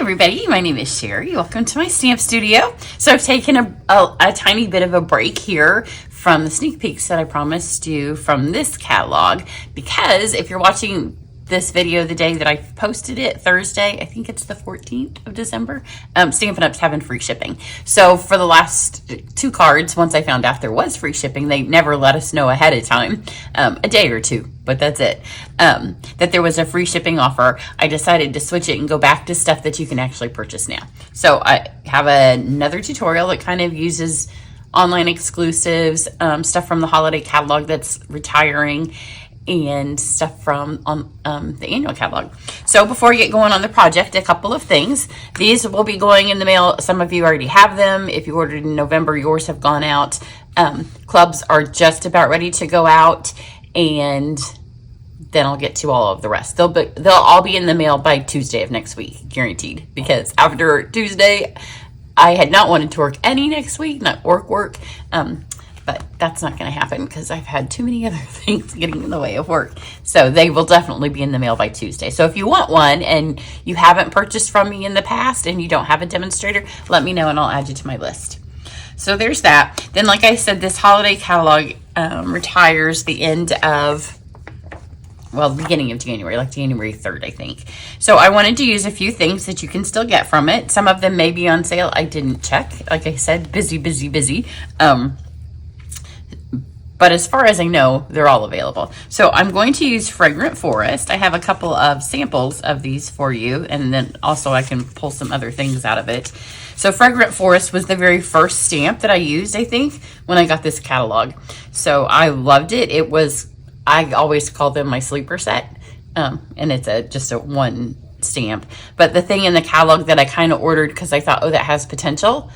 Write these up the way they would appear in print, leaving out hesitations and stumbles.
everybody, my name is Sherry. Welcome to my stamp studio. So I've taken a tiny bit of a break here from the sneak peeks that I promised you from this catalog, because if you're watching this video the day that I posted it, Thursday, I think it's the 14th of December, Stampin' Up's having free shipping. So for the last 2 cards, once I found out there was free shipping, they never let us know ahead of time, a day or two, but that's it, that there was a free shipping offer. I decided to switch it and go back to stuff that you can actually purchase now. So I have another tutorial that kind of uses online exclusives, stuff from the holiday catalog that's retiring, and stuff from the annual catalog. So before you get going on the project, a couple of things. These will be going in the mail. Some of you already have them. If you ordered in November, yours have gone out. Clubs are just about ready to go out, and then I'll get to all of the rest. They'll all be in the mail by Tuesday of next week, guaranteed, because after Tuesday, I had not wanted to work any next week, not work. But that's not going to happen because I've had too many other things getting in the way of work. So they will definitely be in the mail by Tuesday. So if you want one and you haven't purchased from me in the past and you don't have a demonstrator, let me know and I'll add you to my list. So there's that. Then, like I said, this holiday catalog retires the end of, well, the beginning of January, like January 3rd, I think. So I wanted to use a few things that you can still get from it. Some of them may be on sale. I didn't check. Like I said, busy. But as far as I know, they're all available. So I'm going to use Fragrant Forest. I have a couple of samples of these for you, and then also I can pull some other things out of it. So Fragrant Forest was the very first stamp that I used, I think, when I got this catalog. So I loved it. I always call them my sleeper set, and it's just a one stamp. But the thing in the catalog that I kind of ordered because I thought, oh, that has potential,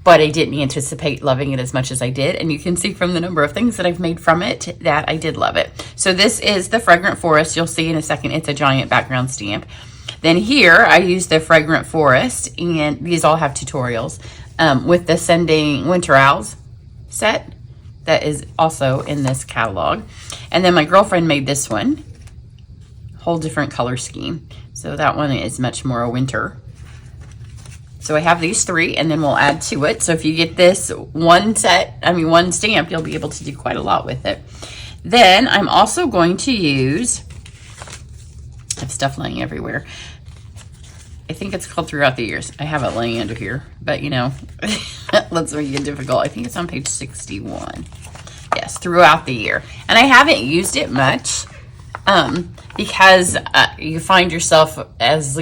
but I didn't anticipate loving it as much as I did. And you can see from the number of things that I've made from it that I did love it. So this is the Fragrant Forest. You'll see in a second, it's a giant background stamp. Then here I use the Fragrant Forest, and these all have tutorials, with the Sending Winter Owls set that is also in this catalog. And then my girlfriend made this one, whole different color scheme. So that one is much more a winter. So I have these 3, and then we'll add to it. So if you get this one stamp, you'll be able to do quite a lot with it. Then I'm also going to use, I have stuff laying everywhere. I think it's called Throughout the Years. I have it laying under here, but you know, let's make it difficult. I think it's on page 61. Yes, Throughout the Year. And I haven't used it much because you find yourself, as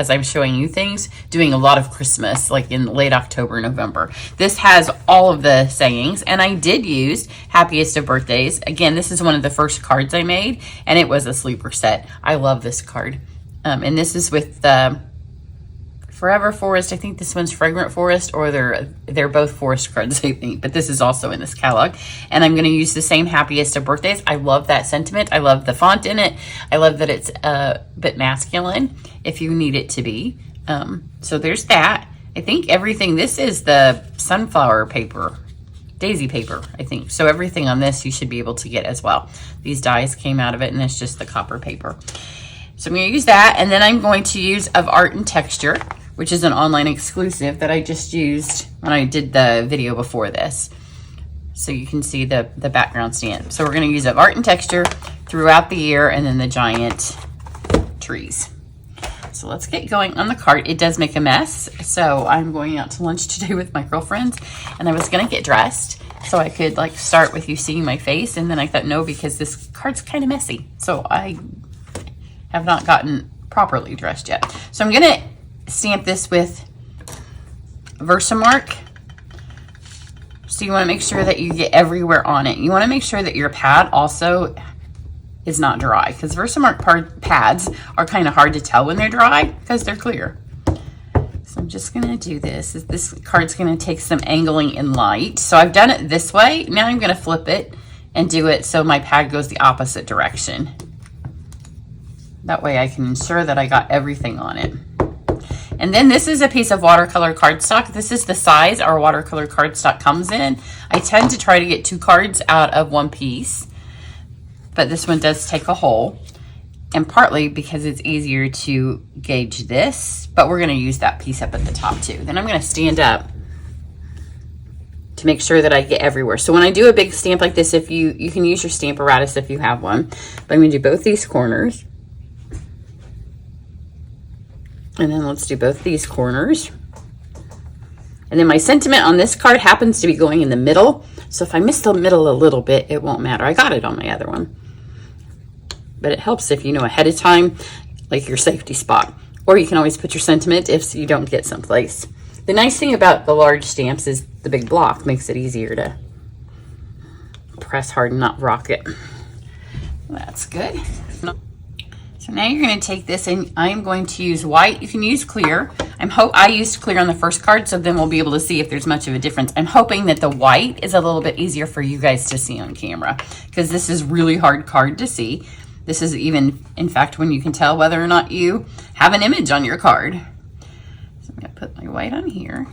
I'm showing you things, doing a lot of Christmas, like in late October, November. This has all of the sayings, and I did use Happiest of Birthdays. Again, this is one of the first cards I made, and it was a sleeper set. I love this card. And this is with Forever Forest. I think this one's Fragrant Forest, or they're both forest cards, I think, but this is also in this catalog. And I'm going to use the same Happiest of Birthdays. I love that sentiment. I love the font in it. I love that it's a bit masculine if you need it to be. So there's that. I think everything, this is the sunflower paper, daisy paper, I think. So everything on this you should be able to get as well. These dies came out of it, and it's just the copper paper. So I'm going to use that, and then I'm going to use Of Art and Texture, which is an online exclusive that I just used when I did the video before this. So you can see the background stamp. So we're going to use Of Art and Texture, Throughout the Year, and then the giant trees. So let's get going on the card. It does make a mess. So I'm going out to lunch today with my girlfriends, and I was going to get dressed so I could like start with you seeing my face. And then I thought, no, because this card's kind of messy. So I have not gotten properly dressed yet. So I'm going to stamp this with Versamark. So you want to make sure that you get everywhere on it. You want to make sure that your pad also is not dry, because Versamark pads are kind of hard to tell when they're dry because they're clear. So I'm just going to do this. This card's going to take some angling in light. So I've done it this way. Now I'm going to flip it and do it so my pad goes the opposite direction. That way I can ensure that I got everything on it. And then this is a piece of watercolor cardstock. This is the size our watercolor cardstock comes in. I tend to try to get 2 cards out of 1 piece, but this one does take a hole. and partly because it's easier to gauge this, but we're gonna use that piece up at the top too. Then I'm gonna stand up to make sure that I get everywhere. So when I do a big stamp like this, if you can use your stamp apparatus if you have one, but I'm gonna do both these corners. And then let's do both these corners. And then my sentiment on this card happens to be going in the middle. So if I miss the middle a little bit, it won't matter. I got it on my other one. But it helps if you know ahead of time, like your safety spot. Or you can always put your sentiment if you don't get someplace. The nice thing about the large stamps is the big block makes it easier to press hard and not rock it. That's good. So now you're going to take this and I'm going to use white. You can use clear. I used clear on the first card, so then we'll be able to see if there's much of a difference. I'm hoping that the white is a little bit easier for you guys to see on camera, because this is really hard card to see. This is even, in fact, when you can tell whether or not you have an image on your card. So I'm going to put my white on here.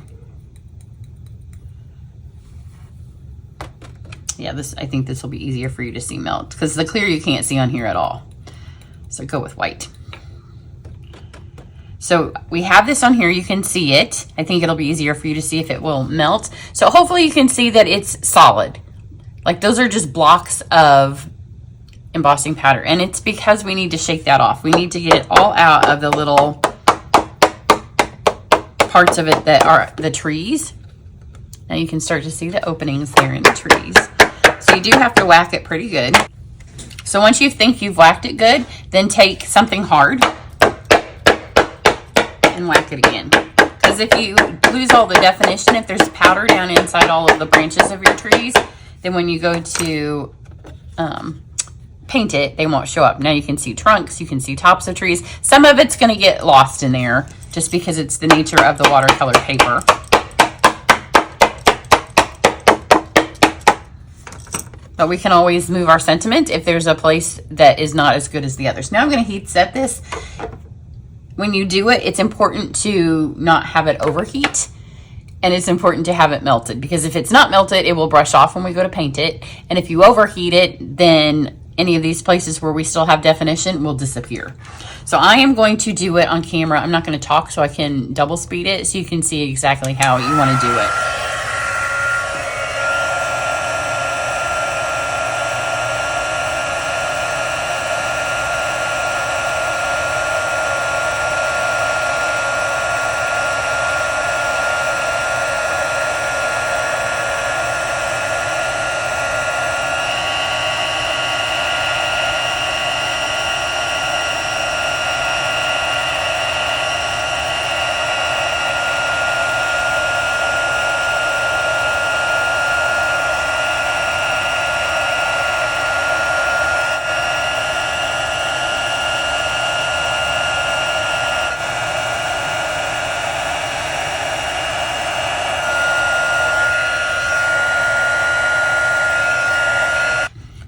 Yeah, I think this will be easier for you to see melt, because the clear you can't see on here at all. So go with white. So we have this on here, you can see it. I think it'll be easier for you to see if it will melt. So hopefully you can see that it's solid. Like those are just blocks of embossing powder, and it's because we need to shake that off. We need to get it all out of the little parts of it that are the trees. Now you can start to see the openings there in the trees. So you do have to whack it pretty good. So once you think you've whacked it good, then take something hard and whack it again. Because if you lose all the definition, if there's powder down inside all of the branches of your trees, then when you go to paint it, they won't show up. Now you can see trunks, you can see tops of trees. Some of it's going to get lost in there just because it's the nature of the watercolor paper. But we can always move our sentiment if there's a place that is not as good as the others. Now I'm going to heat set this. When you do it, it's important to not have it overheat, and it's important to have it melted, because if it's not melted, it will brush off when we go to paint it. And if you overheat it, then any of these places where we still have definition will disappear. So I am going to do it on camera. I'm not going to talk so I can double speed it so you can see exactly how you want to do it.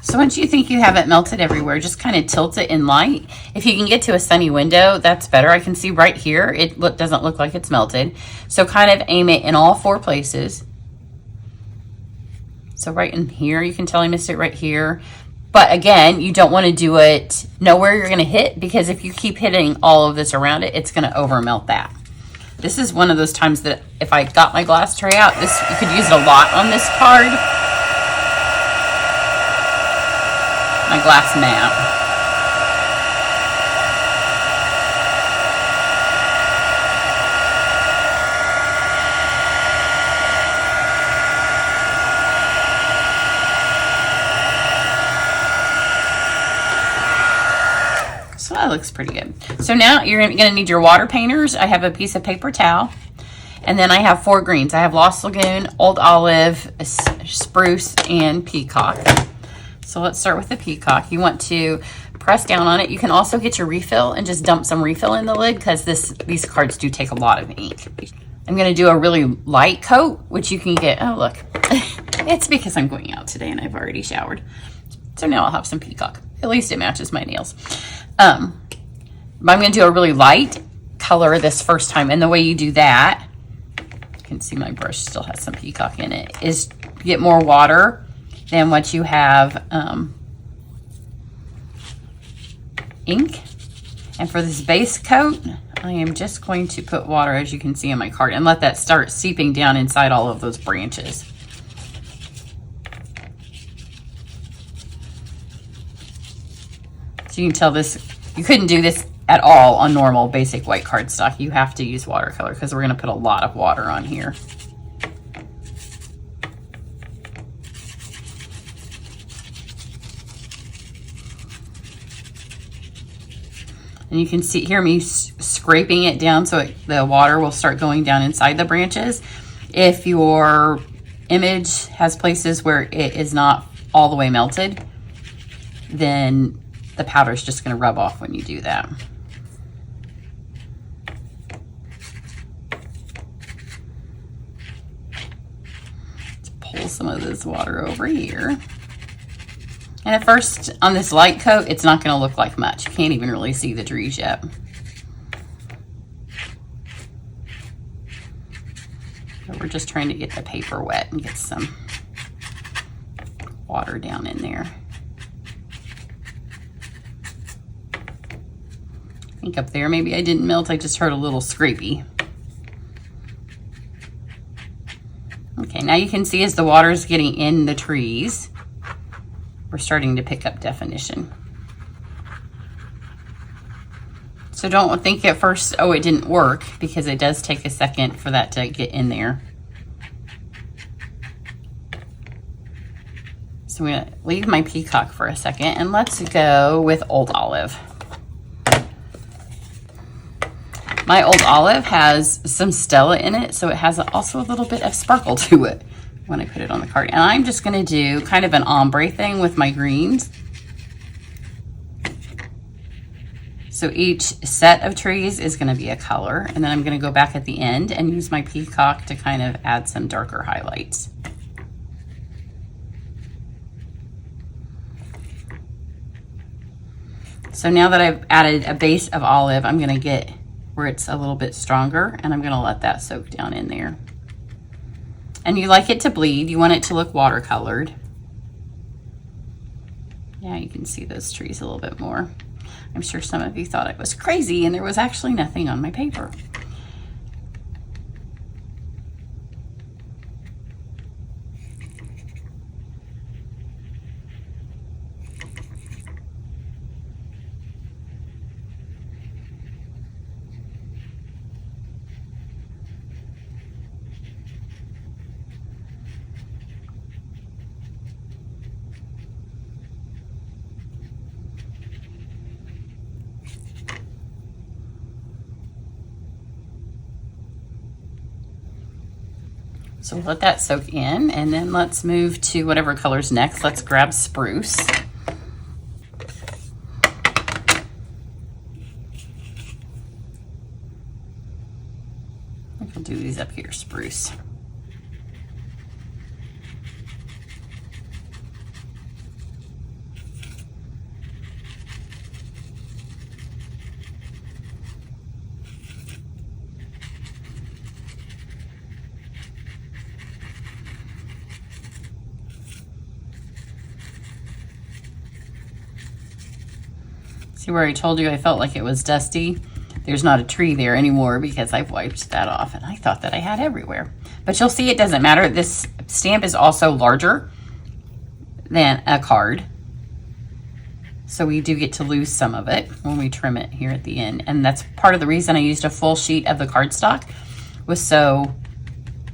So once you think you have it melted everywhere, just kind of tilt it in light. If you can get to a sunny window, that's better. I can see right here, it doesn't look like it's melted. So kind of aim it in all four places. So right in here, you can tell I missed it right here. But again, you don't want to do it nowhere you're going to hit, because if you keep hitting all of this around it, it's going to over melt that. This is one of those times that if I got my glass tray out, you could use it a lot on this card. My glass mat. So that looks pretty good. So now you're going to need your water painters. I have a piece of paper towel, and then I have 4 greens. I have Lost Lagoon, Old Olive, Spruce, and Peacock. So let's start with the peacock. You want to press down on it. You can also get your refill and just dump some refill in the lid, because these cards do take a lot of ink. I'm going to do a really light coat, which you can get. Oh, look. It's because I'm going out today and I've already showered. So now I'll have some peacock. At least it matches my nails. But I'm going to do a really light color this first time. And the way you do that, you can see my brush still has some peacock in it, is get more water than what you have ink. And for this base coat, I am just going to put water, as you can see on my card, and let that start seeping down inside all of those branches. So you can tell this, you couldn't do this at all on normal basic white cardstock. You have to use watercolor because we're going to put a lot of water on here. And you can hear me scraping it down so the water will start going down inside the branches. If your image has places where it is not all the way melted, then the powder is just going to rub off when you do that. Let's pull some of this water over here. And at first, on this light coat, it's not going to look like much. You can't even really see the trees yet. But we're just trying to get the paper wet and get some water down in there. I think up there, maybe I didn't melt. I just heard a little scrapey. Okay, now you can see as the water is getting in the trees, we're starting to pick up definition. So don't think at first, oh, it didn't work, because it does take a second for that to get in there. So I'm gonna leave my peacock for a second and let's go with Old Olive. My Old Olive has some Stella in it, so it has also a little bit of sparkle to it when I put it on the card. And I'm just gonna do kind of an ombre thing with my greens. So each set of trees is gonna be a color, and then I'm gonna go back at the end and use my peacock to kind of add some darker highlights. So now that I've added a base of olive, I'm gonna get where it's a little bit stronger, and I'm gonna let that soak down in there. And you like it to bleed, you want it to look watercolored. Yeah, you can see those trees a little bit more. I'm sure some of you thought it was crazy and there was actually nothing on my paper. So let that soak in, and then let's move to whatever color's next. Let's grab Spruce. I think I'll do these up here, Spruce. See where I told you I felt like it was dusty? There's not a tree there anymore because I've wiped that off, and I thought that I had everywhere. But you'll see it doesn't matter. This stamp is also larger than a card. So we do get to lose some of it when we trim it here at the end. And that's part of the reason I used a full sheet of the cardstock, was so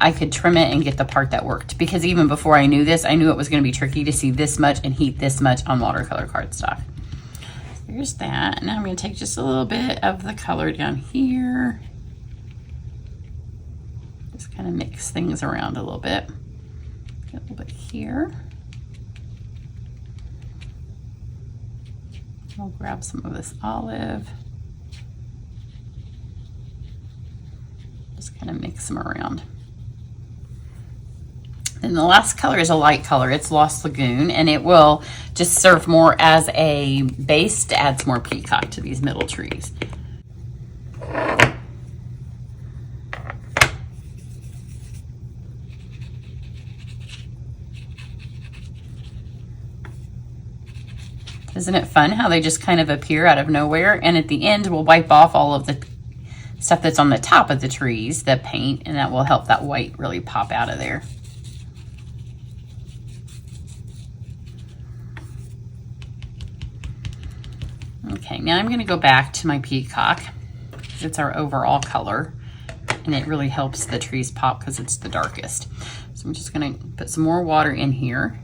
I could trim it and get the part that worked. Because even before I knew this, I knew it was going to be tricky to see this much and heat this much on watercolor cardstock. Here's that. Now I'm going to take just a little bit of the color down here. Just kind of mix things around a little bit. Get a little bit here. I'll grab some of this olive. Just kind of mix them around. And the last color is a light color. It's Lost Lagoon, and it will just serve more as a base to add some more peacock to these middle trees. Isn't it fun how they just kind of appear out of nowhere? And at the end, we'll wipe off all of the stuff that's on the top of the trees, the paint, and that will help that white really pop out of there. Okay, now I'm going to go back to my peacock. It's our overall color, and it really helps the trees pop because it's the darkest. So I'm just going to put some more water in here.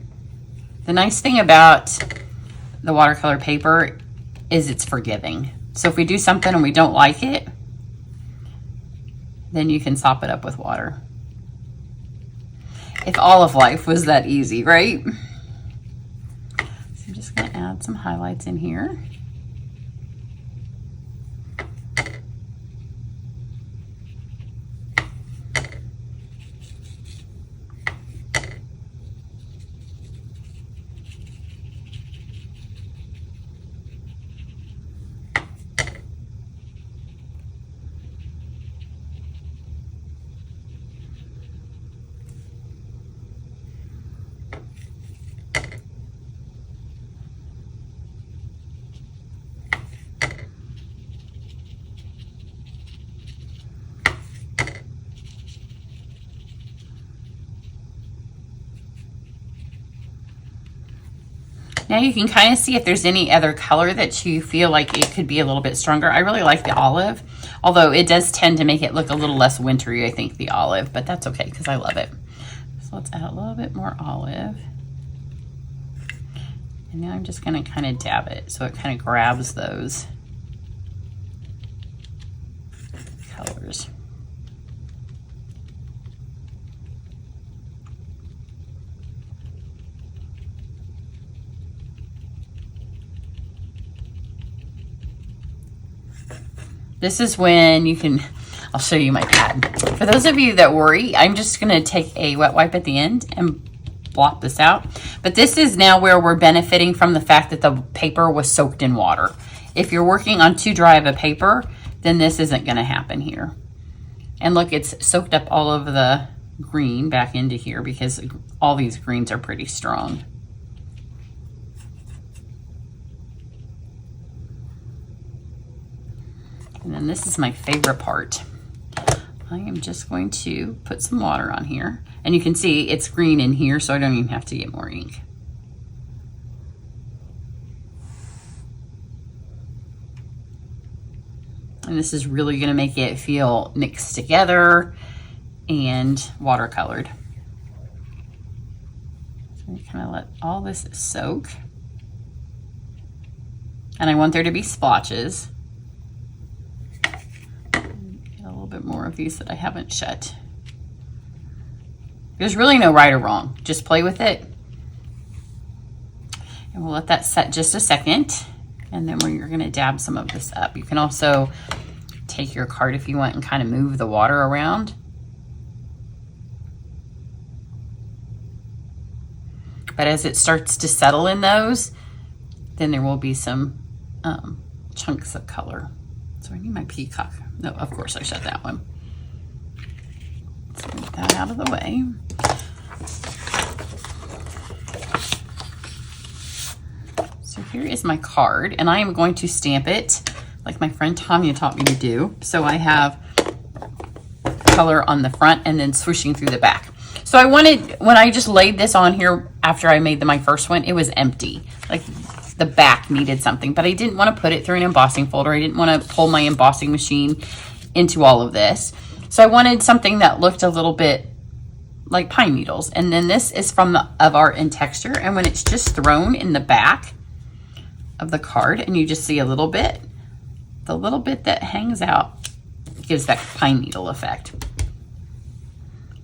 The nice thing about the watercolor paper is it's forgiving. So if we do something and we don't like it, then you can sop it up with water. If all of life was that easy, right? So I'm just going to add some highlights in here. Now you can kind of see if there's any other color that you feel like it could be a little bit stronger. I really like the olive, although it does tend to make it look a little less wintry, I think, the olive, but that's okay because I love it. So let's add a little bit more olive. And now I'm just going to kind of dab it so it kind of grabs those colors. This is when you can, I'll show you my pad. For those of you that worry, I'm just gonna take a wet wipe at the end and blot this out. But this is now where we're benefiting from the fact that the paper was soaked in water. If you're working on too dry of a paper, then this isn't gonna happen here. And look, it's soaked up all of the green back into here because all these greens are pretty strong. And then this is my favorite part. I am just going to put some water on here. And you can see it's green in here, so I don't even have to get more ink. And this is really gonna make it feel mixed together and watercolored. So I'm kind of let all this soak. And I want there to be splotches. Bit more of these that I haven't shut. There's really no right or wrong. Just play with it. And we'll let that set just a second. And then we're going to dab some of this up. You can also take your card if you want and kind of move the water around. But as it starts to settle in those, then there will be some chunks of color. So I need my peacock. No, of course I shut that one. Let's move that out of the way. So here is my card, and I am going to stamp it like my friend Tanya taught me to do. So I have color on the front and then swooshing through the back. So I wanted, when I just laid this on here after I made my first one, it was empty. Like the back needed something, but I didn't want to put it through an embossing folder. I didn't want to pull my embossing machine into all of this. So I wanted something that looked a little bit like pine needles. And then this is from the Of Art and Texture. And when it's just thrown in the back of the card and you just see a little bit, the little bit that hangs out gives that pine needle effect.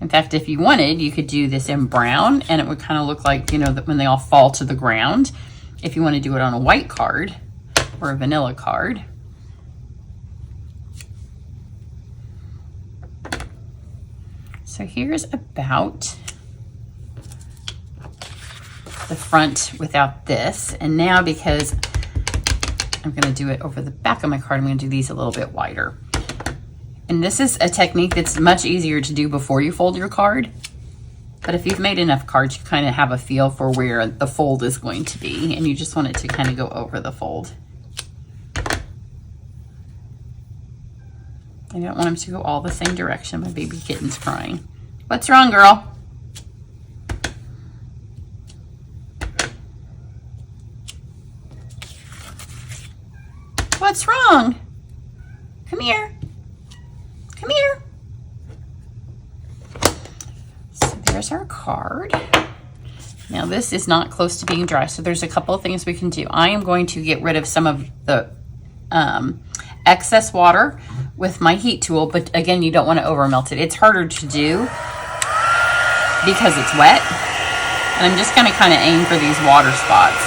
In fact, if you wanted, you could do this in brown and it would kind of look like, you know, that when they all fall to the ground. If you want to do it on a white card or a vanilla card. So here's about the front without this. And now because I'm going to do it over the back of my card, I'm going to do these a little bit wider. And this is a technique that's much easier to do before you fold your card. But if you've made enough cards, you kind of have a feel for where the fold is going to be, and you just want it to kind of go over the fold. I don't want them to go all the same direction. My baby kitten's crying. What's wrong, girl? What's wrong? Come here. Come here. So there's our card. Now this is not close to being dry, so there's a couple of things we can do. I am going to get rid of some of the excess water with my heat tool, but again, you don't want to over melt it. It's harder to do because it's wet. And I'm just going to kind of aim for these water spots.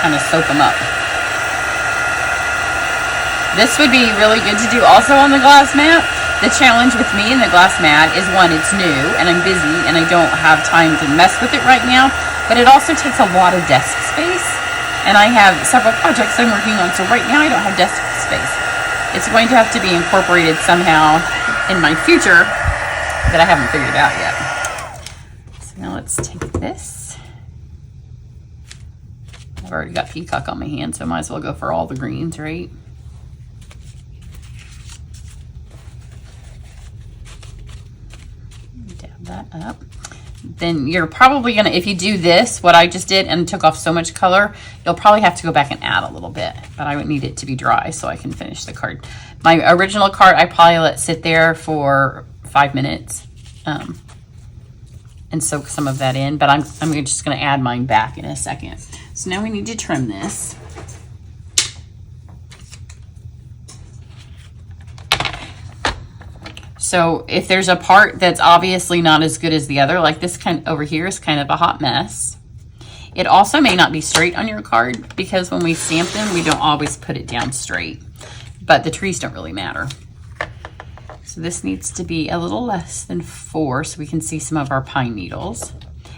Kind of soak them up. This would be really good to do also on the glass mat. The challenge with me and the glass mat is, one, it's new and I'm busy and I don't have time to mess with it right now, but it also takes a lot of desk space. And I have several projects I'm working on, so right now I don't have desk space. It's going to have to be incorporated somehow in my future that I haven't figured out yet. So now let's take this. I've already got peacock on my hand, so I might as well go for all the greens, right? Dab that up. Then you're probably gonna, if you do this, what I just did, and took off so much color, you'll probably have to go back and add a little bit, but I would need it to be dry so I can finish the card. My original card, I probably let sit there for 5 minutes and soak some of that in, but I'm just gonna add mine back in a second. So now we need to trim this. So if there's a part that's obviously not as good as the other, like this kind over here is kind of a hot mess. It also may not be straight on your card because when we stamp them, we don't always put it down straight, but the trees don't really matter. So this needs to be a little less than 4 so we can see some of our pine needles.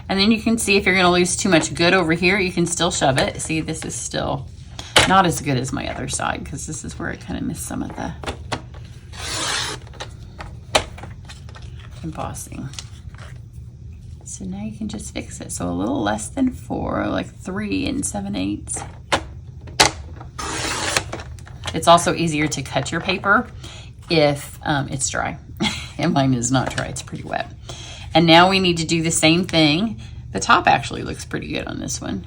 And then you can see if you're gonna lose too much good over here, you can still shove it. See, this is still not as good as my other side because this is where I kind of missed some of the embossing. So now you can just fix it. So a little less than 4, like 3 7/8. It's also easier to cut your paper if it's dry. And mine is not dry, it's pretty wet. And now we need to do the same thing. The top actually looks pretty good on this one.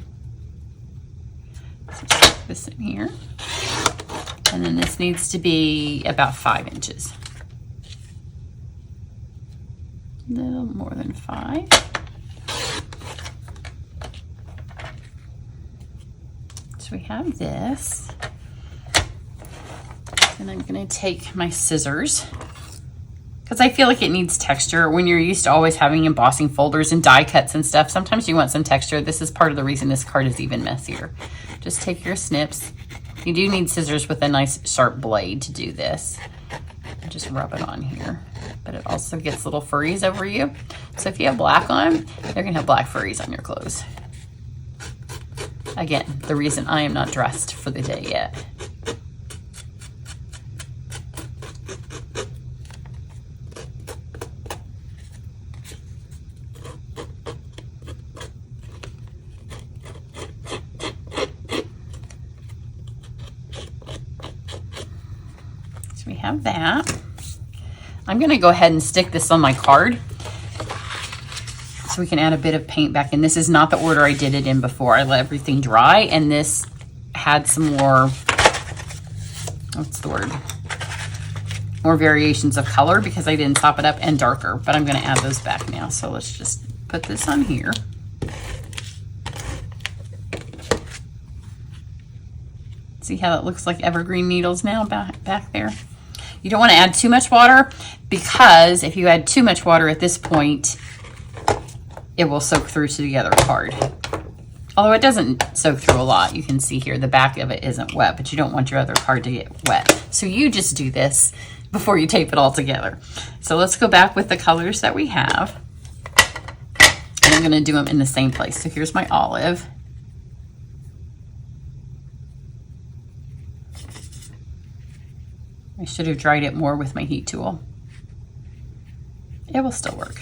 So stick this in here. And then this needs to be about 5 inches. A little more than 5. So we have this. And I'm gonna take my scissors because I feel like it needs texture. When you're used to always having embossing folders and die cuts and stuff, sometimes you want some texture. This is part of the reason this card is even messier. Just take your snips. You do need scissors with a nice sharp blade to do this. And just rub it on here. But it also gets little furries over you. So if you have black on, they're gonna have black furries on your clothes. Again, the reason I am not dressed for the day yet. So we have that. I'm gonna go ahead and stick this on my card so we can add a bit of paint back in. This is not the order I did it in before. I let everything dry, and this had some more, what's the word? More variations of color because I didn't top it up, and darker, but I'm gonna add those back now. So let's just put this on here. See how it looks like evergreen needles now back there? You don't want to add too much water because if you add too much water at this point, it will soak through to the other card. Although it doesn't soak through a lot. You can see here the back of it isn't wet, but you don't want your other card to get wet. So you just do this before you tape it all together. So let's go back with the colors that we have. And I'm going to do them in the same place. So here's my olive. I should have dried it more with my heat tool. It will still work.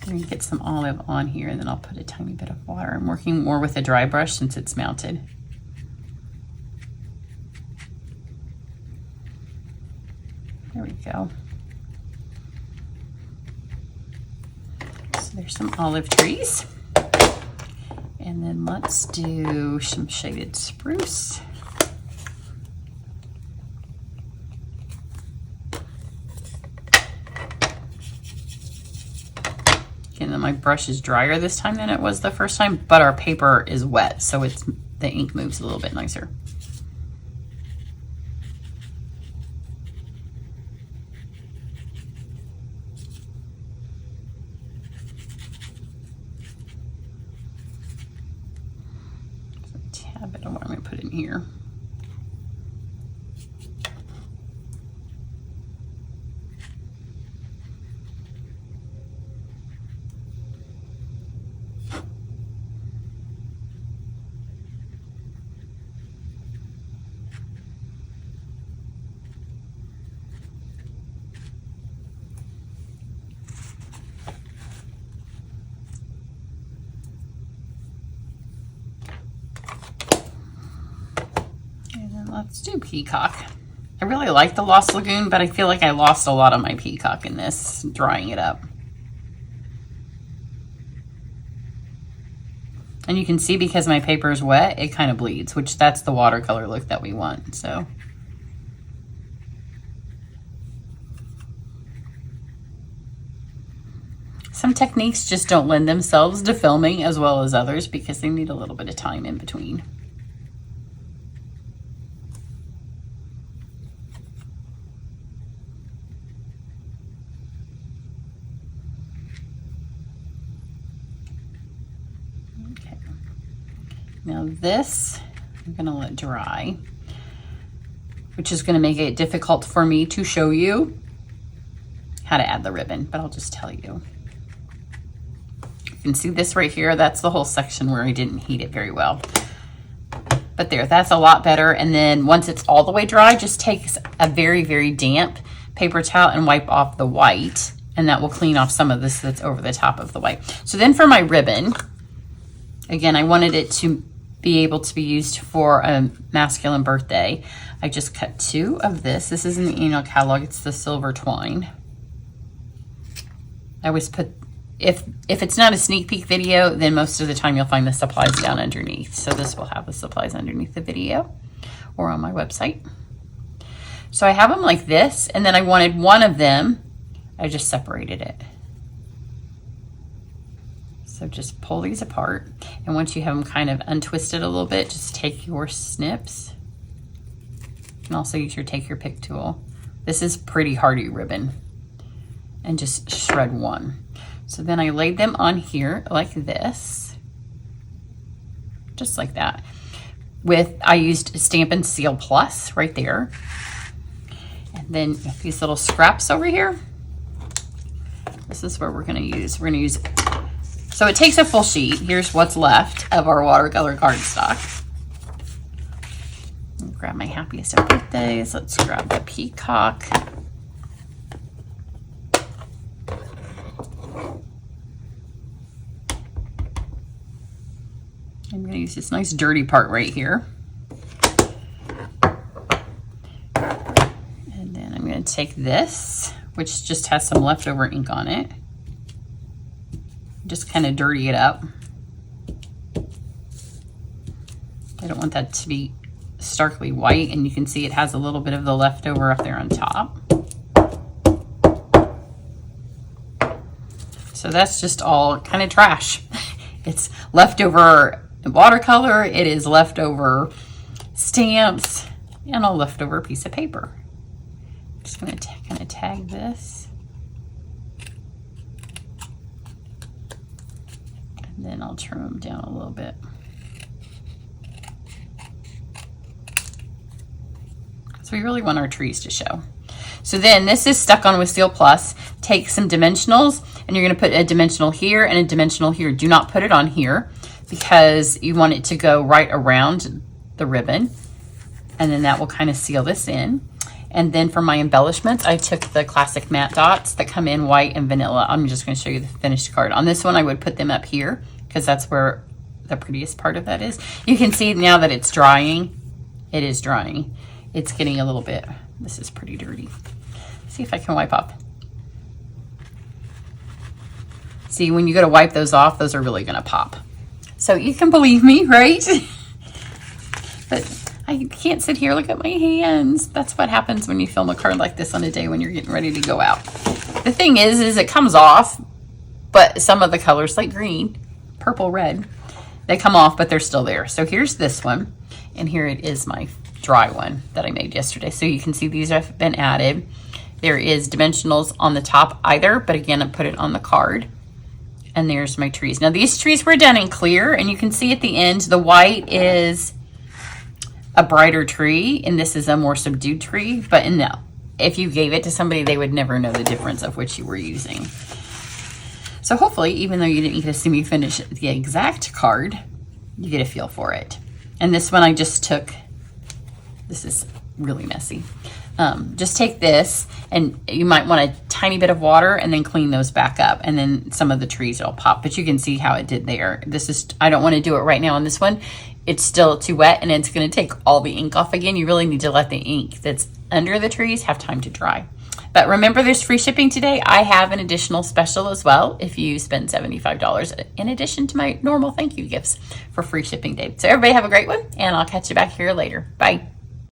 I'm going to get some olive on here, and then I'll put a tiny bit of water. I'm working more with a dry brush since it's mounted. There we go. So there's some olive trees. And then let's do some shaded spruce. And then my brush is drier this time than it was the first time, but our paper is wet, so the ink moves a little bit nicer. So a tad bit of what I'm going to put in here. Let's do peacock. I really like the Lost Lagoon, but I feel like I lost a lot of my peacock in this, drying it up. And you can see because my paper is wet, it kind of bleeds, which that's the watercolor look that we want, so. Some techniques just don't lend themselves to filming as well as others because they need a little bit of time in between. Now this, I'm gonna let dry, which is gonna make it difficult for me to show you how to add the ribbon, but I'll just tell you. You can see this right here, that's the whole section where I didn't heat it very well. But there, that's a lot better. And then once it's all the way dry, just take a very, very damp paper towel and wipe off the white, and that will clean off some of this that's over the top of the white. So then for my ribbon, again, I wanted it to be able to be used for a masculine birthday. I just cut 2 of this. This is in the annual catalog. It's the silver twine. I always put, if it's not a sneak peek video, then most of the time you'll find the supplies down underneath. So this will have the supplies underneath the video or on my website. So I have them like this, and then I wanted one of them, I just separated it. So just pull these apart, and once you have them kind of untwisted a little bit, just take your snips. You can also use your take your pick tool. This is pretty hardy ribbon, and just shred one. So then I laid them on here like this, just like that. I used Stampin' Seal Plus right there. And then these little scraps over here, this is where we're gonna use. So it takes a full sheet. Here's what's left of our watercolor cardstock. Grab my happiest of birthdays. Let's grab the peacock. I'm going to use this nice dirty part right here. And then I'm going to take this, which just has some leftover ink on it. Just kind of dirty it up. I don't want that to be starkly white, and you can see it has a little bit of the leftover up there on top. So that's just all kind of trash. It's leftover watercolor, it is leftover stamps, and a leftover piece of paper. I'm just going to kind of tag this. And then I'll trim them down a little bit. So we really want our trees to show. So then this is stuck on with Seal Plus. Take some dimensionals, and you're going to put a dimensional here and a dimensional here. Do not put it on here because you want it to go right around the ribbon, and then that will kind of seal this in. And then for my embellishments, I took the classic matte dots that come in white and vanilla. I'm just going to show you the finished card. On this one, I would put them up here because that's where the prettiest part of that is. You can see now that it's drying. It is drying. It's getting a little bit, this is pretty dirty. Let's see if I can wipe off. See, when you go to wipe those off, those are really going to pop. So you can believe me, right? But I can't sit here, look at my hands. That's what happens when you film a card like this on a day when you're getting ready to go out. The thing is it comes off, but some of the colors like green, purple, red, they come off, but they're still there. So here's this one, and here it is my dry one that I made yesterday. So you can see these have been added. There is dimensionals on the top either, but again, I put it on the card. And there's my trees. Now these trees were done in clear, and you can see at the end, the white is a brighter tree, and this is a more subdued tree. But no, if you gave it to somebody, they would never know the difference of which you were using. So hopefully, even though you didn't get to see me finish the exact card, you get a feel for it. And this one I just took, this is really messy. Just take this, and you might want a tiny bit of water and then clean those back up, and then some of the trees will pop, but you can see how it did there. This is, I don't want to do it right now on this one. It's still too wet, and it's going to take all the ink off again. You really need to let the ink that's under the trees have time to dry. But remember, there's free shipping today. I have an additional special as well if you spend $75 in addition to my normal thank you gifts for free shipping day. So everybody have a great one, and I'll catch you back here later. Bye.